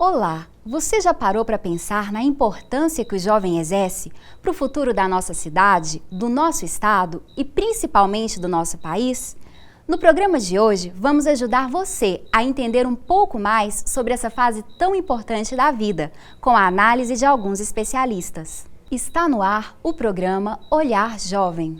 Olá! Você já parou para pensar na importância que o jovem exerce para o futuro da nossa cidade, do nosso estado e principalmente do nosso país? No programa de hoje, vamos ajudar você a entender um pouco mais sobre essa fase tão importante da vida, com a análise de alguns especialistas. Está no ar o programa Olhar Jovem.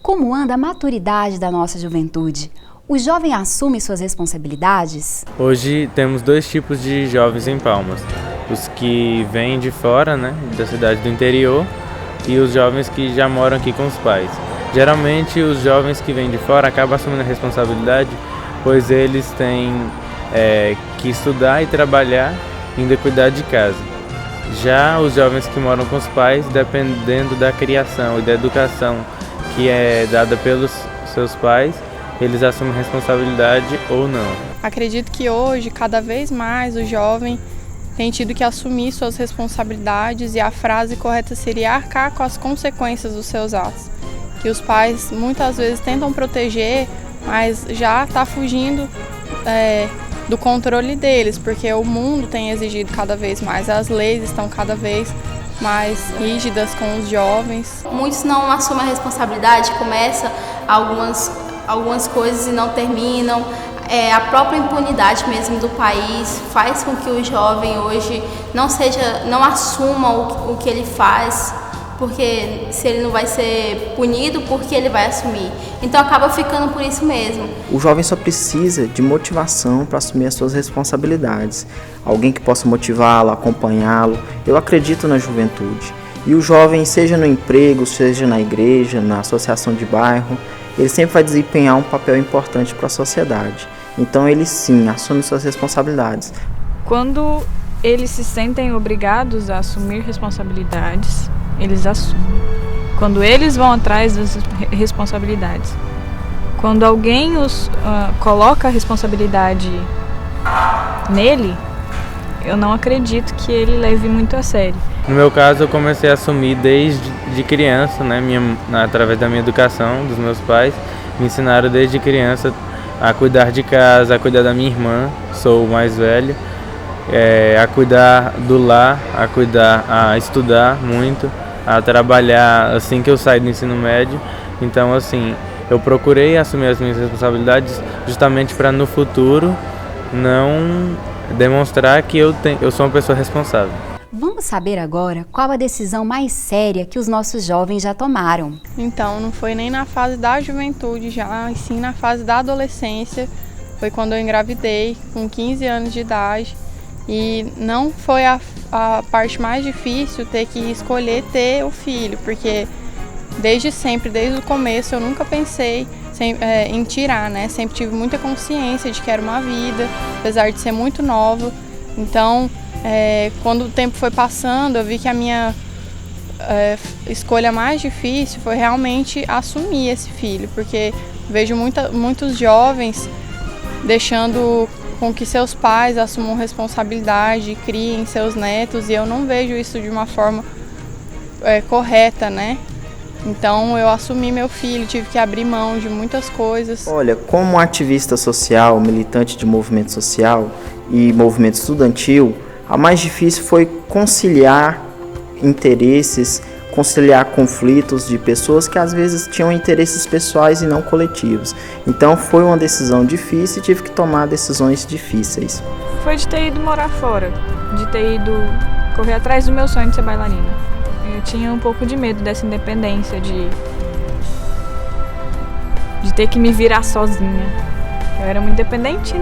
Como anda a maturidade da nossa juventude? O jovem assume suas responsabilidades? Hoje temos dois tipos de jovens em Palmas. Os que vêm de fora, da cidade do interior, e os jovens que já moram aqui com os pais. Geralmente os jovens que vêm de fora acabam assumindo a responsabilidade, pois eles têm que estudar e trabalhar e ainda cuidar de casa. Já os jovens que moram com os pais, dependendo da criação e da educação que é dada pelos seus pais, eles assumem responsabilidade ou não. Acredito que hoje, cada vez mais, o jovem tem tido que assumir suas responsabilidades e a frase correta seria arcar com as consequências dos seus atos. Que os pais muitas vezes tentam proteger, mas já está fugindo do controle deles, porque o mundo tem exigido cada vez mais, as leis estão cada vez mais rígidas com os jovens. Muitos não assumem a responsabilidade, começam algumas coisas e não terminam. A própria impunidade mesmo do país faz com que o jovem hoje não assuma o que ele faz, porque se ele não vai ser punido, porque ele vai assumir. Então acaba ficando por isso mesmo. O jovem só precisa de motivação para assumir as suas responsabilidades. Alguém que possa motivá-lo, acompanhá-lo. Eu acredito na juventude. E o jovem, seja no emprego, seja na igreja, na associação de bairro, ele sempre vai desempenhar um papel importante para a sociedade. Então ele sim assume suas responsabilidades. Quando eles se sentem obrigados a assumir responsabilidades, eles assumem. Quando eles vão atrás das responsabilidades. Quando alguém coloca a responsabilidade nele, eu não acredito que ele leve muito a sério. No meu caso, eu comecei a assumir desde criança, através da minha educação, dos meus pais. Me ensinaram desde criança a cuidar de casa, a cuidar da minha irmã, sou o mais velho, a cuidar do lar, a estudar muito, a trabalhar assim que eu saí do ensino médio. Então, assim, eu procurei assumir as minhas responsabilidades justamente para no futuro não demonstrar que eu sou uma pessoa responsável. Vamos saber agora qual a decisão mais séria que os nossos jovens já tomaram. Então, não foi nem na fase da juventude já, e sim na fase da adolescência. Foi quando eu engravidei, com 15 anos de idade. E não foi a parte mais difícil ter que escolher ter o filho, porque desde sempre, desde o começo, eu nunca pensei em tirar, Sempre tive muita consciência de que era uma vida, apesar de ser muito nova. Então, quando o tempo foi passando, eu vi que a minha escolha mais difícil foi realmente assumir esse filho, porque vejo muitos jovens deixando com que seus pais assumam responsabilidade, criem seus netos, e eu não vejo isso de uma forma correta, Então eu assumi meu filho, tive que abrir mão de muitas coisas. Olha, como ativista social, militante de movimento social e movimento estudantil, a mais difícil foi conciliar interesses, conciliar conflitos de pessoas que às vezes tinham interesses pessoais e não coletivos. Então foi uma decisão difícil e tive que tomar decisões difíceis. Foi de ter ido morar fora, de ter ido correr atrás do meu sonho de ser bailarina. Eu tinha um pouco de medo dessa independência, de ter que me virar sozinha. Eu era muito independente,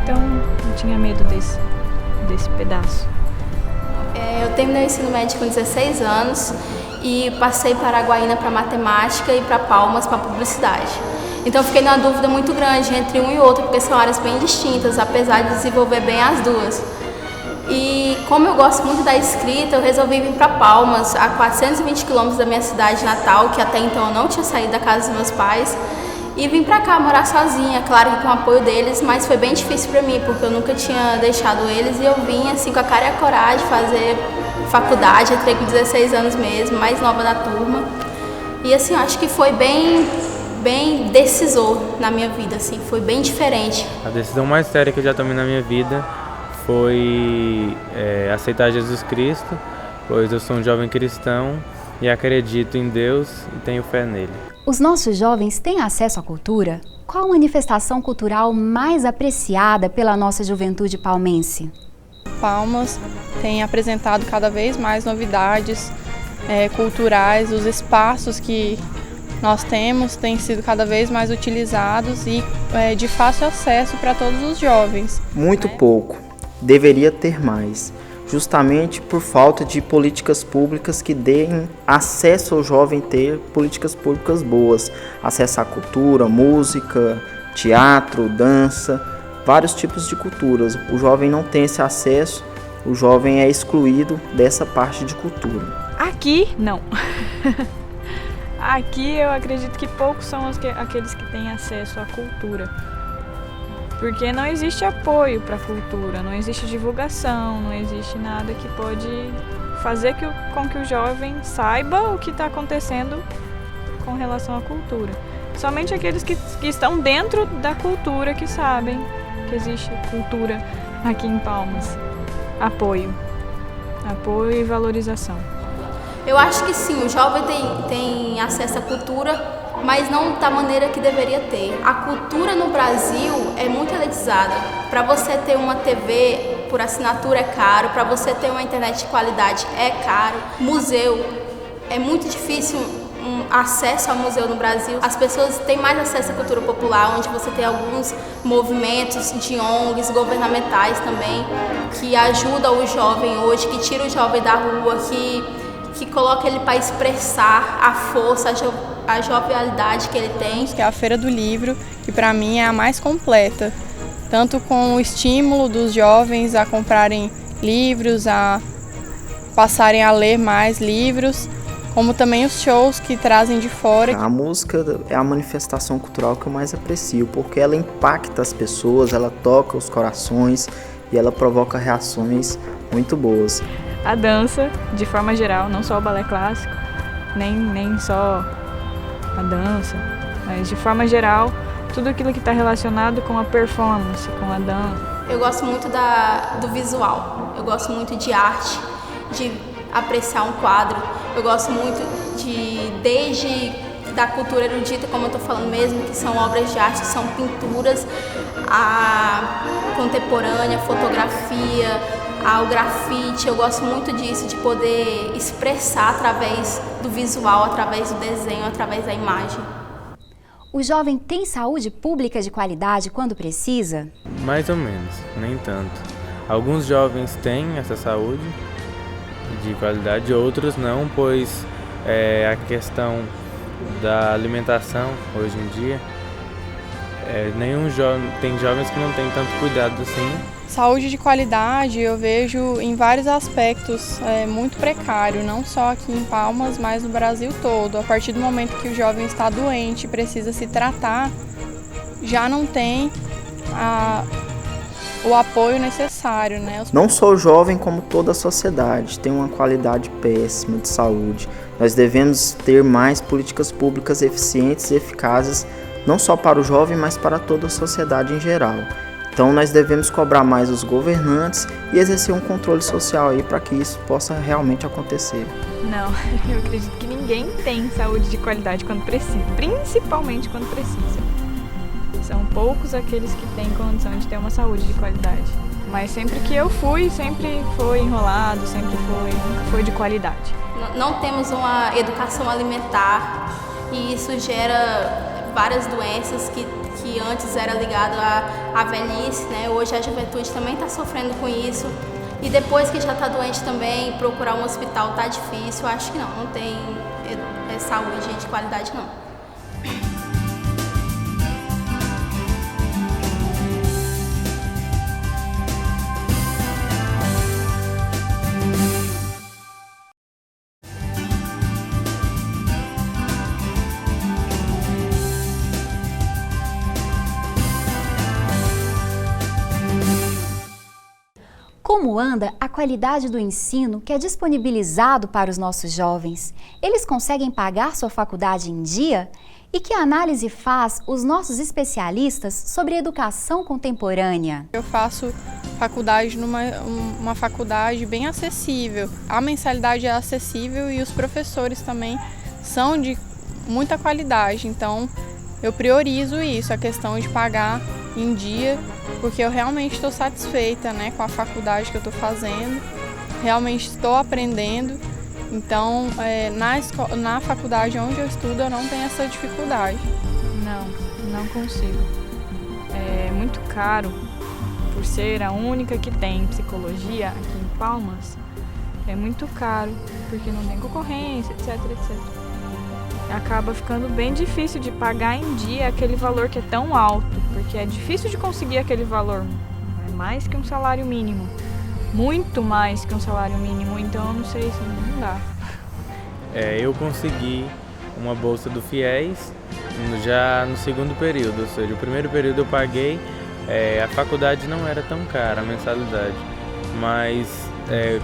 Então eu tinha medo desse pedaço. Eu terminei o ensino médio com 16 anos e passei para Araguaína para matemática e para Palmas para publicidade. Então fiquei numa dúvida muito grande entre um e outro, porque são áreas bem distintas, apesar de desenvolver bem as duas. E como eu gosto muito da escrita, eu resolvi vir para Palmas, a 420 quilômetros da minha cidade natal, que até então eu não tinha saído da casa dos meus pais. e vim pra cá morar sozinha, claro que com o apoio deles, mas foi bem difícil pra mim, porque eu nunca tinha deixado eles e eu vim assim com a cara e a coragem fazer faculdade. Entrei com 16 anos mesmo, mais nova da turma. E assim, eu acho que foi bem decisor na minha vida, assim, foi bem diferente. A decisão mais séria que eu já tomei na minha vida foi aceitar Jesus Cristo, pois eu sou um jovem cristão e acredito em Deus e tenho fé nele. Os nossos jovens têm acesso à cultura? Qual a manifestação cultural mais apreciada pela nossa juventude palmense? Palmas tem apresentado cada vez mais novidades culturais, os espaços que nós temos têm sido cada vez mais utilizados e de fácil acesso para todos os jovens. Muito pouco, deveria ter mais, justamente por falta de políticas públicas que deem acesso ao jovem ter políticas públicas boas, acesso à cultura, música, teatro, dança, vários tipos de culturas. O jovem não tem esse acesso, o jovem é excluído dessa parte de cultura. Aqui, não. Aqui eu acredito que poucos são aqueles que têm acesso à cultura. Porque não existe apoio para a cultura, não existe divulgação, não existe nada que pode fazer com que o jovem saiba o que está acontecendo com relação à cultura. Somente aqueles que estão dentro da cultura que sabem que existe cultura aqui em Palmas. Apoio e valorização. Eu acho que sim, o jovem tem acesso à cultura, mas não da maneira que deveria ter. A cultura no Brasil é muito elitizada. Para você ter uma TV por assinatura é caro, para você ter uma internet de qualidade é caro. Museu, é muito difícil acesso ao museu no Brasil. As pessoas têm mais acesso à cultura popular, onde você tem alguns movimentos de ONGs governamentais também, que ajudam o jovem hoje, que tira o jovem da rua, que coloca ele para expressar a força, a jovialidade que ele tem. Que é a Feira do Livro, que para mim é a mais completa, tanto com o estímulo dos jovens a comprarem livros, a passarem a ler mais livros, como também os shows que trazem de fora. A música é a manifestação cultural que eu mais aprecio, porque ela impacta as pessoas, ela toca os corações e ela provoca reações muito boas. A dança, de forma geral, não só o balé clássico, nem só a dança, mas de forma geral, tudo aquilo que está relacionado com a performance, com a dança. Eu gosto muito do visual, eu gosto muito de arte, de apreciar um quadro, eu gosto muito desde da cultura erudita, como eu estou falando mesmo, que são obras de arte, que são pinturas, a contemporânea, fotografia, ao grafite. Eu gosto muito disso, de poder expressar através do visual, através do desenho, através da imagem. O jovem tem saúde pública de qualidade quando precisa? Mais ou menos, nem tanto. Alguns jovens têm essa saúde de qualidade, outros não, pois a questão da alimentação hoje em dia, tem jovens que não têm tanto cuidado assim. Saúde de qualidade eu vejo em vários aspectos muito precário, não só aqui em Palmas, mas no Brasil todo. A partir do momento que o jovem está doente, precisa se tratar, já não tem o apoio necessário, né? Não só o jovem, como toda a sociedade tem uma qualidade péssima de saúde. Nós devemos ter mais políticas públicas eficientes e eficazes, não só para o jovem, mas para toda a sociedade em geral. Então nós devemos cobrar mais os governantes e exercer um controle social aí para que isso possa realmente acontecer. Não, eu acredito que ninguém tem saúde de qualidade quando precisa, principalmente quando precisa. São poucos aqueles que têm condição de ter uma saúde de qualidade. Mas sempre que eu fui, sempre foi enrolado, nunca foi de qualidade. Não temos uma educação alimentar e isso gera várias doenças que antes era ligado à velhice, né? Hoje a juventude também está sofrendo com isso. E depois que já está doente também, procurar um hospital está difícil. Eu acho que não tem saúde de qualidade não. como anda a qualidade do ensino que é disponibilizado para os nossos jovens? Eles conseguem pagar sua faculdade em dia? E que análise faz os nossos especialistas sobre educação contemporânea? Eu faço faculdade numa faculdade bem acessível. A mensalidade é acessível e os professores também são de muita qualidade. Então, eu priorizo isso, a questão de pagar em dia, porque eu realmente estou satisfeita, né, com a faculdade que eu estou fazendo. Realmente estou aprendendo. Então, na faculdade onde eu estudo, eu não tenho essa dificuldade. Não consigo. É muito caro, por ser a única que tem psicologia aqui em Palmas. É muito caro, porque não tem concorrência, etc, etc. Acaba ficando bem difícil de pagar em dia aquele valor que é tão alto, porque é difícil de conseguir aquele valor. É mais que um salário mínimo. Muito mais que um salário mínimo, então eu não sei se não dá. Eu consegui uma bolsa do FIES já no segundo período, ou seja, o primeiro período eu paguei, a faculdade não era tão cara, a mensalidade, mas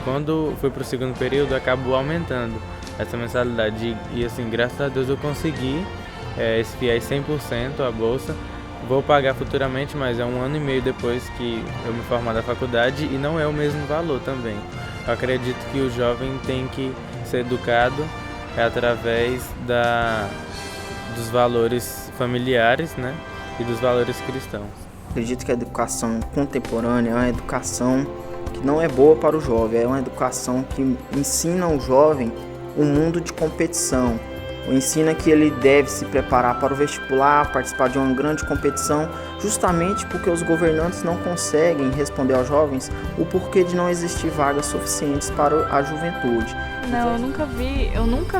quando fui para o segundo período acabou aumentando essa mensalidade e assim, graças a Deus eu consegui esse FIES 100%, a bolsa. Vou pagar futuramente, mas é 1 ano e meio depois que eu me formar da faculdade e não é o mesmo valor também. Eu acredito que o jovem tem que ser educado através dos valores familiares, né, e dos valores cristãos. Acredito que a educação contemporânea é uma educação que não é boa para o jovem, é uma educação que ensina ao jovem um mundo de competição. Ensina que ele deve se preparar para o vestibular, participar de uma grande competição, justamente porque os governantes não conseguem responder aos jovens o porquê de não existir vagas suficientes para a juventude. Não, eu nunca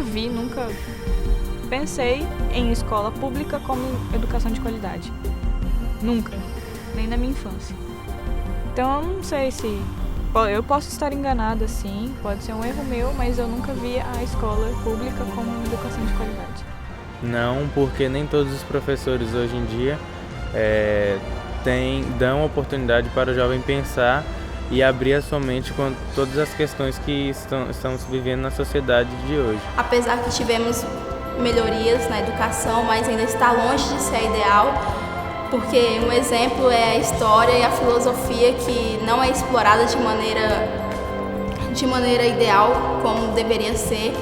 pensei em escola pública como educação de qualidade. Nunca, nem na minha infância. Então eu não sei se... Eu posso estar enganada, sim, pode ser um erro meu, mas eu nunca vi a escola pública como educação de qualidade. Não, porque nem todos os professores hoje em dia dão oportunidade para o jovem pensar e abrir a sua mente com todas as questões que estão se vivendo na sociedade de hoje. Apesar que tivemos melhorias na educação, mas ainda está longe de ser ideal. Porque um exemplo é a história e a filosofia que não é explorada de maneira ideal como deveria ser.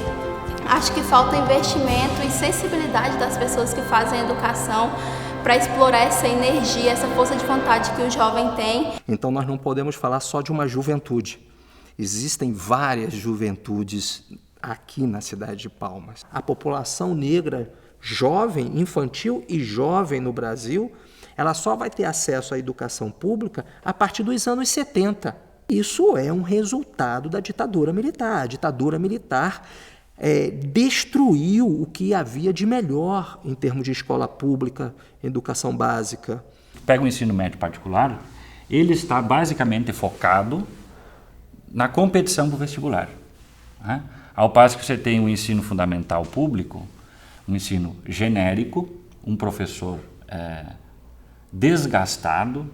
Acho que falta investimento e sensibilidade das pessoas que fazem a educação para explorar essa energia, essa força de vontade que o jovem tem. Então nós não podemos falar só de uma juventude. Existem várias juventudes aqui na cidade de Palmas. A população negra jovem, infantil e jovem no Brasil, ela só vai ter acesso à educação pública a partir dos anos 70. Isso é um resultado da ditadura militar. A ditadura militar destruiu o que havia de melhor em termos de escola pública, educação básica. Pega o ensino médio particular, ele está basicamente focado na competição do vestibular, né? Ao passo que você tem o ensino fundamental público, um ensino genérico, um professor desgastado,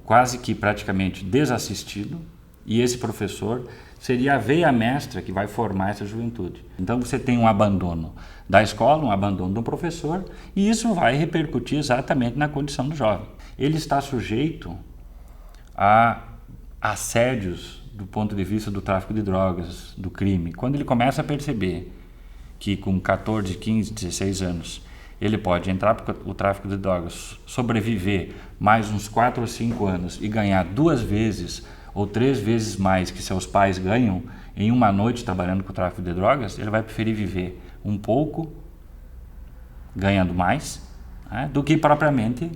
quase que praticamente desassistido, e esse professor seria a veia mestra que vai formar essa juventude. Então você tem um abandono da escola, um abandono do professor, e isso vai repercutir exatamente na condição do jovem. Ele está sujeito a assédios do ponto de vista do tráfico de drogas, do crime. Quando ele começa a perceber que com 14, 15, 16 anos ele pode entrar para o tráfico de drogas, sobreviver mais uns 4 ou 5 anos e ganhar 2 vezes ou 3 vezes mais que seus pais ganham em uma noite trabalhando com o tráfico de drogas, ele vai preferir viver um pouco, ganhando mais, né, do que propriamente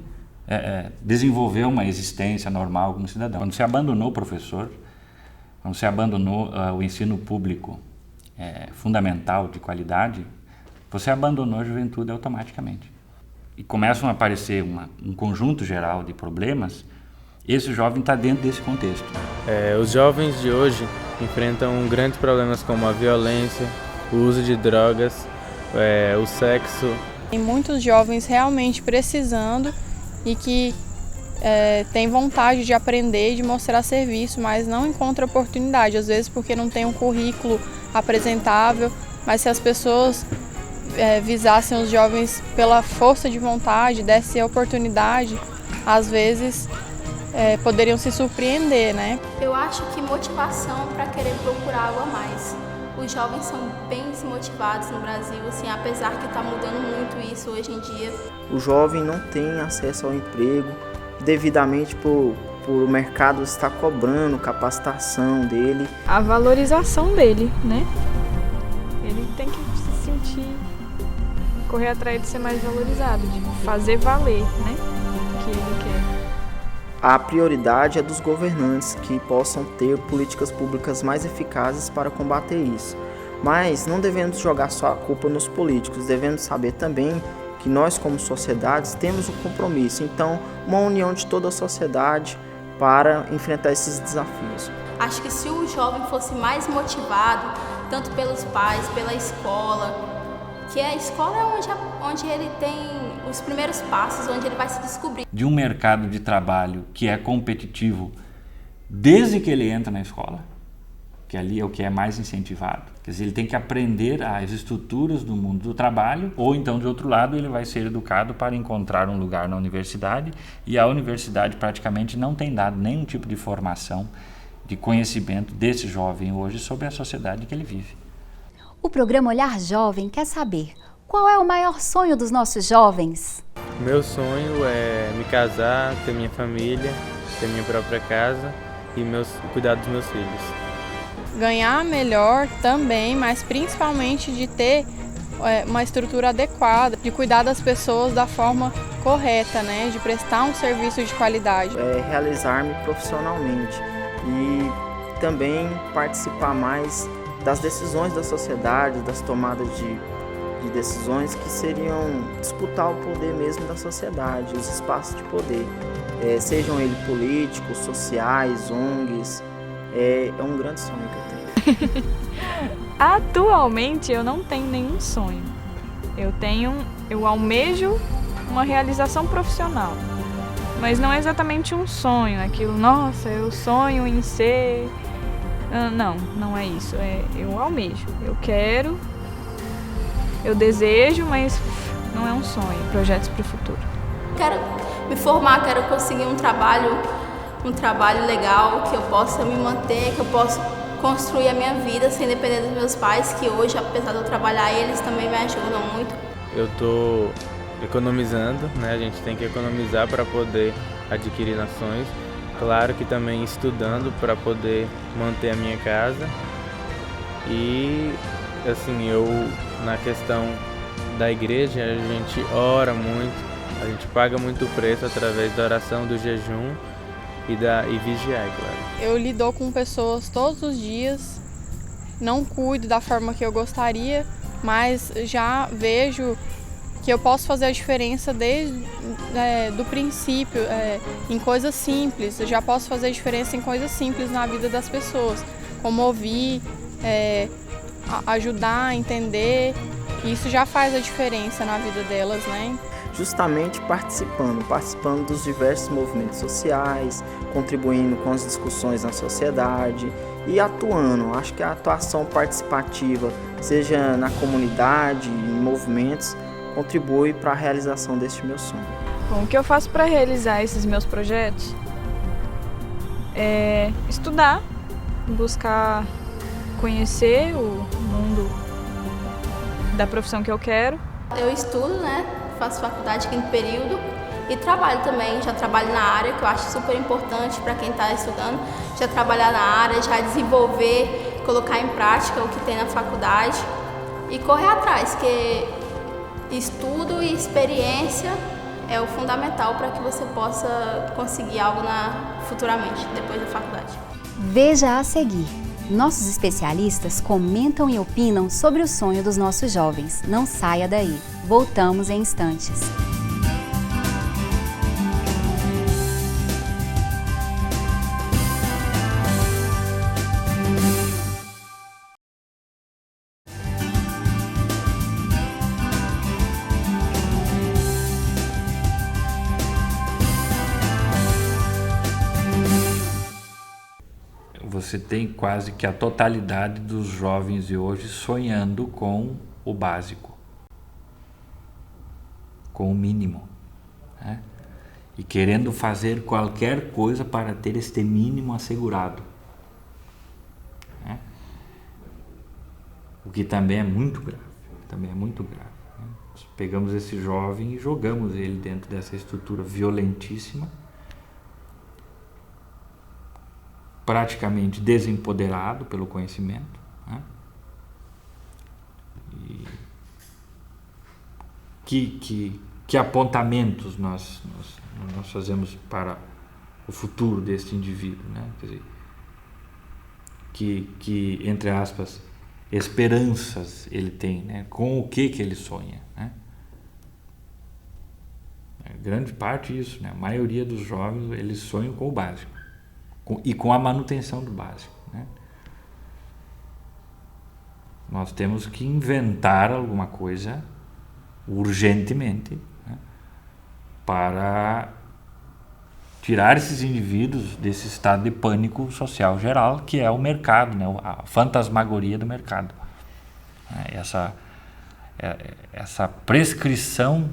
desenvolver uma existência normal como cidadão. Quando você abandonou o professor, quando você abandonou o ensino público fundamental de qualidade, você abandonou a juventude automaticamente. E começam a aparecer um conjunto geral de problemas. Esse jovem está dentro desse contexto. Os jovens de hoje enfrentam grandes problemas como a violência, o uso de drogas, o sexo. Tem muitos jovens realmente precisando e que tem vontade de aprender, de mostrar serviço, mas não encontra oportunidade, às vezes porque não tem um currículo apresentável, mas se as pessoas visassem os jovens pela força de vontade, dessem a oportunidade, às vezes poderiam se surpreender, né? Eu acho que motivação para querer procurar algo a mais. Os jovens são bem desmotivados no Brasil, assim, apesar que está mudando muito isso hoje em dia. O jovem não tem acesso ao emprego, devidamente por o mercado estar cobrando capacitação dele. A valorização dele, né? Ele tem que se sentir, correr atrás de ser mais valorizado, de fazer valer, né? O que ele quer. A prioridade é dos governantes que possam ter políticas públicas mais eficazes para combater isso. Mas não devemos jogar só a culpa nos políticos, devemos saber também que nós como sociedades temos um compromisso, então uma união de toda a sociedade para enfrentar esses desafios. Acho que se o jovem fosse mais motivado, tanto pelos pais, pela escola, que a escola é onde ele tem os primeiros passos, onde ele vai se descobrir. De um mercado de trabalho que é competitivo desde que ele entra na escola, que ali é o que é mais incentivado. Quer dizer, ele tem que aprender as estruturas do mundo do trabalho, ou então, de outro lado, ele vai ser educado para encontrar um lugar na universidade, e a universidade praticamente não tem dado nenhum tipo de formação, de conhecimento desse jovem hoje sobre a sociedade que ele vive. O programa Olhar Jovem quer saber qual é o maior sonho dos nossos jovens? Meu sonho é me casar, ter minha família, ter minha própria casa e cuidar dos meus filhos. Ganhar melhor também, mas principalmente de ter uma estrutura adequada, de cuidar das pessoas da forma correta, né? De prestar um serviço de qualidade. Realizar-me profissionalmente e também participar mais das decisões da sociedade, das tomadas de decisões que seriam disputar o poder mesmo da sociedade, os espaços de poder, sejam eles políticos, sociais, ONGs, é um grande sonho que eu tenho. Atualmente eu não tenho nenhum sonho, eu almejo uma realização profissional, mas não é exatamente um sonho, aquilo, nossa, eu sonho em ser... Não é isso, eu almejo, eu quero, eu desejo, mas não é um sonho, projetos para o futuro. Quero me formar, quero conseguir um trabalho legal, que eu possa me manter, que eu possa construir a minha vida sem depender dos meus pais, que hoje, apesar de eu trabalhar, eles também me ajudam muito. Eu estou economizando, né? A gente tem que economizar para poder adquirir nações. Claro que também estudando para poder manter a minha casa. E assim, na questão da igreja, a gente ora muito, a gente paga muito preço através da oração, do jejum e vigiar, claro. Eu lido com pessoas todos os dias, não cuido da forma que eu gostaria, mas já vejo que eu posso fazer a diferença desde do princípio, em coisas simples. Eu já posso fazer a diferença em coisas simples na vida das pessoas, como ouvir, ajudar, entender. Isso já faz a diferença na vida delas, né? Justamente participando dos diversos movimentos sociais, contribuindo com as discussões na sociedade e atuando. Acho que a atuação participativa, seja na comunidade, em movimentos, contribui para a realização deste meu sonho. Bom, o que eu faço para realizar esses meus projetos é estudar, buscar conhecer o mundo da profissão que eu quero. Eu estudo, né? Faço faculdade quinto período e trabalho também. Já trabalho na área, que eu acho super importante para quem está estudando. Já trabalhar na área, já desenvolver, colocar em prática o que tem na faculdade e correr atrás, que estudo e experiência é o fundamental para que você possa conseguir algo futuramente, depois da faculdade. Veja a seguir. Nossos especialistas comentam e opinam sobre o sonho dos nossos jovens. Não saia daí. Voltamos em instantes. você tem quase que a totalidade dos jovens de hoje sonhando com o básico, com o mínimo, né? E querendo fazer qualquer coisa para ter este mínimo assegurado, né? O que também é muito grave, né? Nós pegamos esse jovem e jogamos ele dentro dessa estrutura violentíssima, praticamente desempoderado pelo conhecimento, né? E que apontamentos nós fazemos para o futuro deste indivíduo, né? Quer dizer, que entre aspas, esperanças ele tem, né? Com o que ele sonha, né? Grande parte disso, né? A maioria dos jovens, eles sonham com o básico e com a manutenção do básico, né? Nós temos que inventar alguma coisa urgentemente, né? Para tirar esses indivíduos desse estado de pânico social geral, que é o mercado, né? A fantasmagoria do mercado. Essa prescrição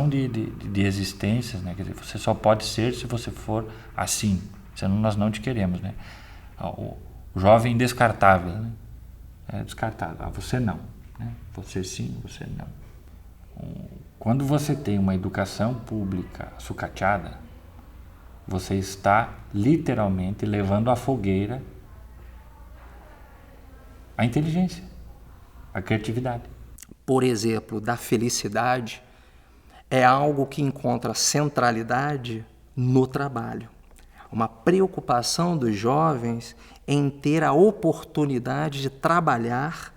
de existências, né? Quer dizer, você só pode ser se você for assim, senão nós não te queremos, né? O jovem descartável, né? É descartável. Você não, né? Você sim, você não. Quando você tem uma educação pública sucateada, você está literalmente levando à fogueira a inteligência, a criatividade. Por exemplo, da felicidade é algo que encontra centralidade no trabalho. Uma preocupação dos jovens em ter a oportunidade de trabalhar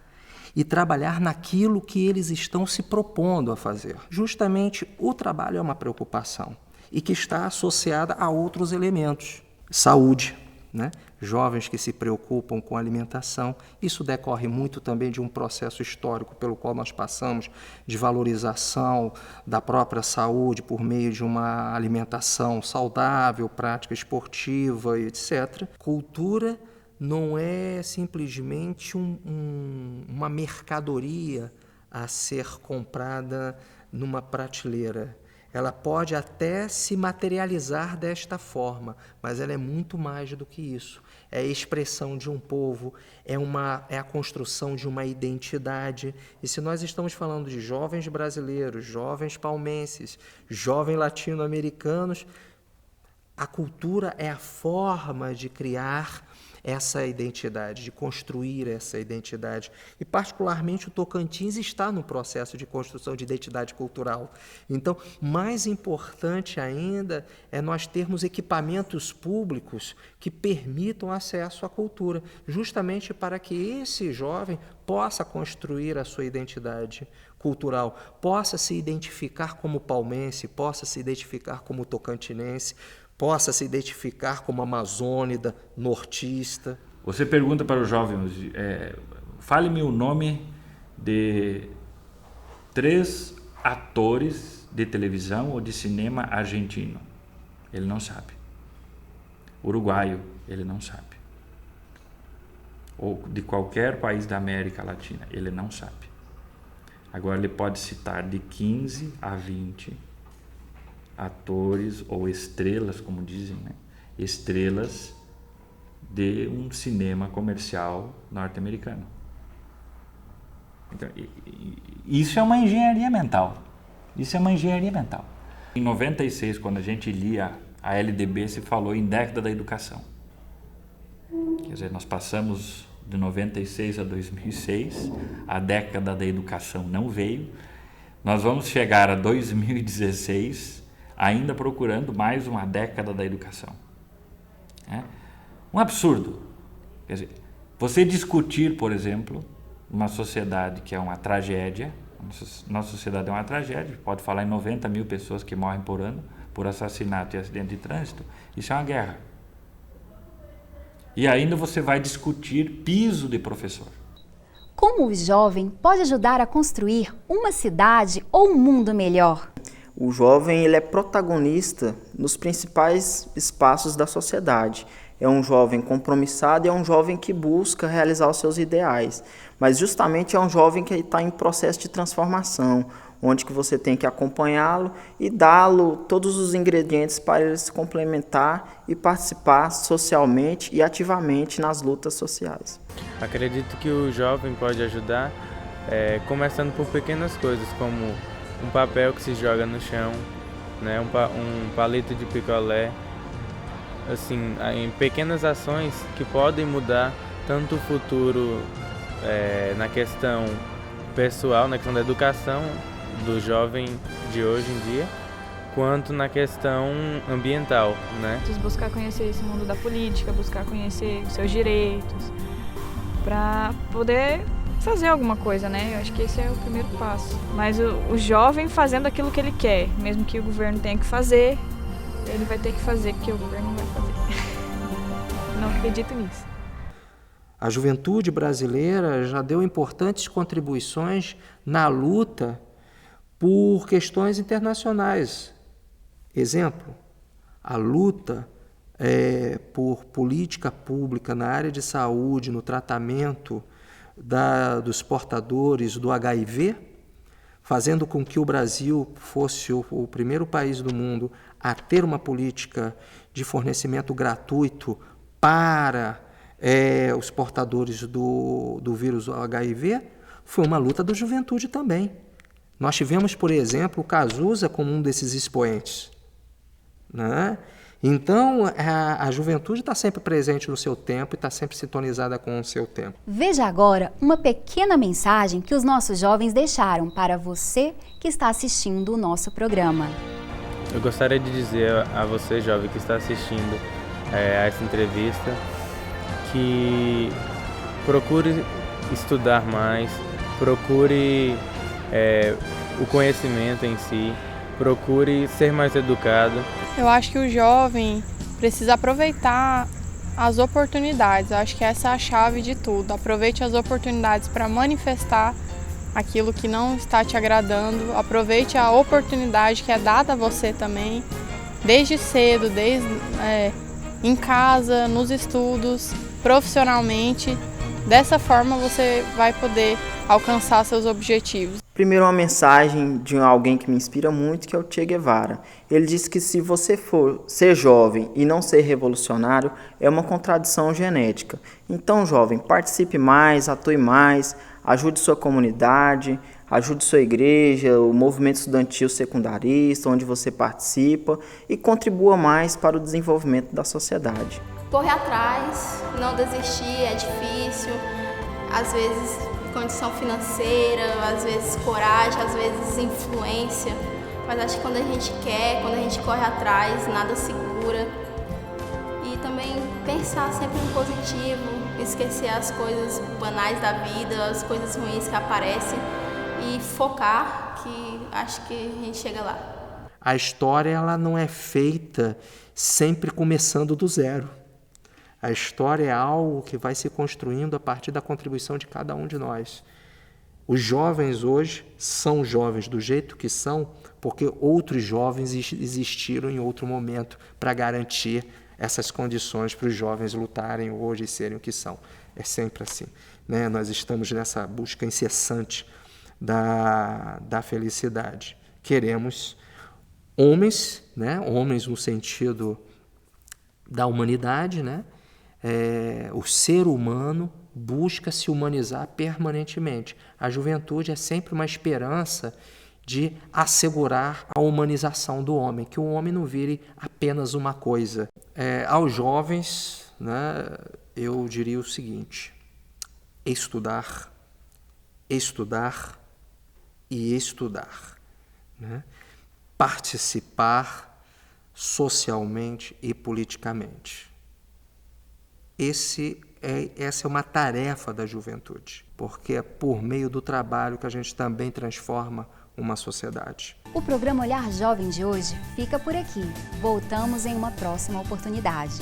e trabalhar naquilo que eles estão se propondo a fazer. Justamente o trabalho é uma preocupação e que está associada a outros elementos. Saúde, né? Jovens que se preocupam com alimentação. Isso decorre muito também de um processo histórico pelo qual nós passamos, de valorização da própria saúde por meio de uma alimentação saudável, prática esportiva, etc. Cultura não é simplesmente uma mercadoria a ser comprada numa prateleira. Ela pode até se materializar desta forma, mas ela é muito mais do que isso. É a expressão de um povo, é a construção de uma identidade. E se nós estamos falando de jovens brasileiros, jovens palmenses, jovens latino-americanos, a cultura é a forma de criar essa identidade, de construir essa identidade. E, particularmente, o Tocantins está no processo de construção de identidade cultural. Então, mais importante ainda é nós termos equipamentos públicos que permitam acesso à cultura, justamente para que esse jovem possa construir a sua identidade cultural, possa se identificar como palmense, possa se identificar como tocantinense, possa se identificar como amazônida, nortista. Você pergunta para os jovens, fale-me o nome de 3 atores de televisão ou de cinema argentino. Ele não sabe. Uruguaio, ele não sabe. Ou de qualquer país da América Latina, ele não sabe. Agora ele pode citar de 15 a 20 atores ou estrelas, como dizem, né? Estrelas de um cinema comercial norte-americano. Então, isso é uma engenharia mental. Isso é uma engenharia mental. Em 96, quando a gente lia a LDB, se falou em década da educação. Quer dizer, nós passamos de 96 a 2006, a década da educação não veio. Nós vamos chegar a 2016 ainda procurando mais uma década da educação. É um absurdo. Quer dizer, você discutir, por exemplo, uma sociedade que é uma tragédia, nossa sociedade é uma tragédia, pode falar em 90 mil pessoas que morrem por ano por assassinato e acidente de trânsito, isso é uma guerra. E ainda você vai discutir piso de professor. Como o jovem pode ajudar a construir uma cidade ou um mundo melhor? O jovem ele é protagonista nos principais espaços da sociedade. é um jovem compromissado e é um jovem que busca realizar os seus ideais. Mas justamente é um jovem que está em processo de transformação, onde que você tem que acompanhá-lo e dá-lo todos os ingredientes para ele se complementar e participar socialmente e ativamente nas lutas sociais. Acredito que o jovem pode ajudar começando por pequenas coisas, como um papel que se joga no chão, né, um palito de picolé, assim, em pequenas ações que podem mudar tanto o futuro na questão pessoal, na questão da educação do jovem de hoje em dia, quanto na questão ambiental, né? Buscar conhecer esse mundo da política, buscar conhecer os seus direitos, para poder fazer alguma coisa, né? Eu acho que esse é o primeiro passo. Mas o jovem fazendo aquilo que ele quer, mesmo que o governo tenha que fazer, ele vai ter que fazer, porque o governo não vai fazer. Não acredito nisso. A juventude brasileira já deu importantes contribuições na luta por questões internacionais. Exemplo, a luta por política pública na área de saúde, no tratamento dos portadores do HIV, fazendo com que o Brasil fosse o primeiro país do mundo a ter uma política de fornecimento gratuito para os portadores do vírus HIV, foi uma luta da juventude também. Nós tivemos, por exemplo, o Cazuza como um desses expoentes, né? Então, a juventude está sempre presente no seu tempo e está sempre sintonizada com o seu tempo. Veja agora uma pequena mensagem que os nossos jovens deixaram para você que está assistindo o nosso programa. Eu gostaria de dizer a você, jovem, que está assistindo a essa entrevista, que procure estudar mais, procure o conhecimento em si, procure ser mais educado. Eu acho que o jovem precisa aproveitar as oportunidades. Eu acho que essa é a chave de tudo. Aproveite as oportunidades para manifestar aquilo que não está te agradando. Aproveite a oportunidade que é dada a você também, desde cedo, em casa, nos estudos, profissionalmente. Dessa forma você vai poder alcançar seus objetivos. Primeiro, uma mensagem de alguém que me inspira muito, que é o Che Guevara. Ele disse que se você for ser jovem e não ser revolucionário, é uma contradição genética. Então, jovem, participe mais, atue mais, ajude sua comunidade, ajude sua igreja, o movimento estudantil secundarista, onde você participa, e contribua mais para o desenvolvimento da sociedade. Correr atrás, não desistir, é difícil, às vezes condição financeira, às vezes coragem, às vezes influência, mas acho que quando a gente quer, quando a gente corre atrás, nada segura. E também pensar sempre no positivo, esquecer as coisas banais da vida, as coisas ruins que aparecem e focar, que acho que a gente chega lá. A história ela não é feita sempre começando do zero. A história é algo que vai se construindo a partir da contribuição de cada um de nós. Os jovens hoje são jovens do jeito que são, porque outros jovens existiram em outro momento para garantir essas condições para os jovens lutarem hoje e serem o que são. É sempre assim, né? Nós estamos nessa busca incessante da felicidade. Queremos homens, né? Homens no sentido da humanidade, né? O ser humano busca se humanizar permanentemente. A juventude é sempre uma esperança de assegurar a humanização do homem, que o homem não vire apenas uma coisa. Aos jovens, né, eu diria o seguinte: estudar, estudar e estudar, né? Participar socialmente e politicamente. Essa é uma tarefa da juventude, porque é por meio do trabalho que a gente também transforma uma sociedade. O programa Olhar Jovem de hoje fica por aqui. Voltamos em uma próxima oportunidade.